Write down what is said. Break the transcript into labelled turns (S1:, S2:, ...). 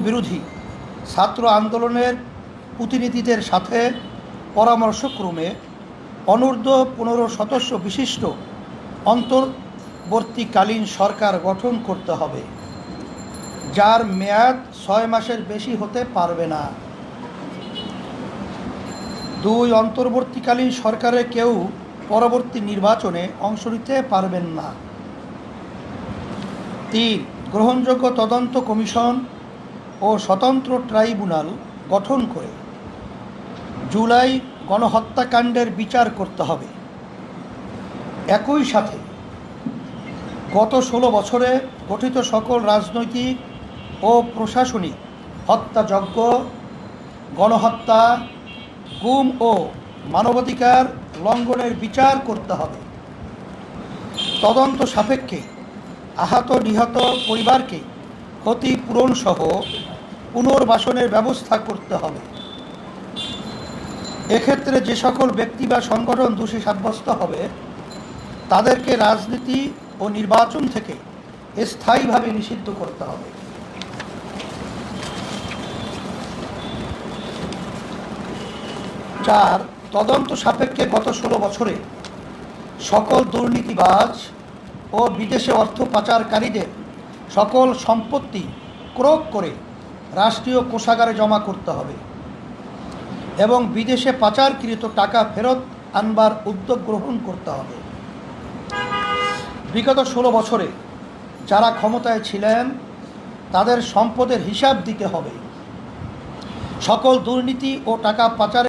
S1: বিরোধী ছাত্র আন্দোলনের প্রতিনিধিদের সাথে পরামর্শক্রমে অনূর্ধ্ব 15 সদস্য বিশিষ্ট অন্তর্বর্তীকালীন সরকার গঠন করতে হবে, যার মেয়াদ 6 মাসের বেশি হতে পারবে না। 2, অন্তর্বর্তীকালীন সরকারে কেউ পরবর্তী নির্বাচনে অংশ নিতে পারবেন না। 3, গ্রহণযোগ্য তদন্ত কমিশন ও স্বতন্ত্র ট্রাইব্যুনাল গঠন করে জুলাই গণহত্যাকাণ্ডের বিচার করতে হবে। একই সাথে গত 16 বছরে গঠিত সকল রাজনৈতিক ও প্রশাসনিক হত্যাযজ্ঞ, গণহত্যা, গুম ও মানবাধিকার লঙ্ঘনের বিচার করতে হবে। তদন্ত সাপেক্ষে আহত নিহত পরিবারকে ক্ষতিপূরণ সহ পুনর্বাসনের ব্যবস্থা করতে হবে। এক্ষেত্রে যে সকল ব্যক্তি বা সংগঠন দোষী সাব্যস্ত হবে তাদেরকে রাজনীতি ও নির্বাচন থেকে স্থায়ীভাবে নিষিদ্ধ করতে হবে। 4, তদন্ত সাপেক্ষে গত 16 বছরে সকল দুর্নীতিবাজ ও বিদেশে অর্থ পাচারকারীদের সকল সম্পত্তি ক্রয় করে রাষ্ট্রীয় কোষাগারে জমা করতে হবে এবং বিদেশে পাচারকৃত টাকা ফেরত আনবার উদ্যোগ গ্রহণ করতে হবে। বিগত 16 বছরে যারা ক্ষমতায় ছিলেন তাদের সম্পদের হিসাব দিতে হবে। সকল দুর্নীতি ও টাকা পাচার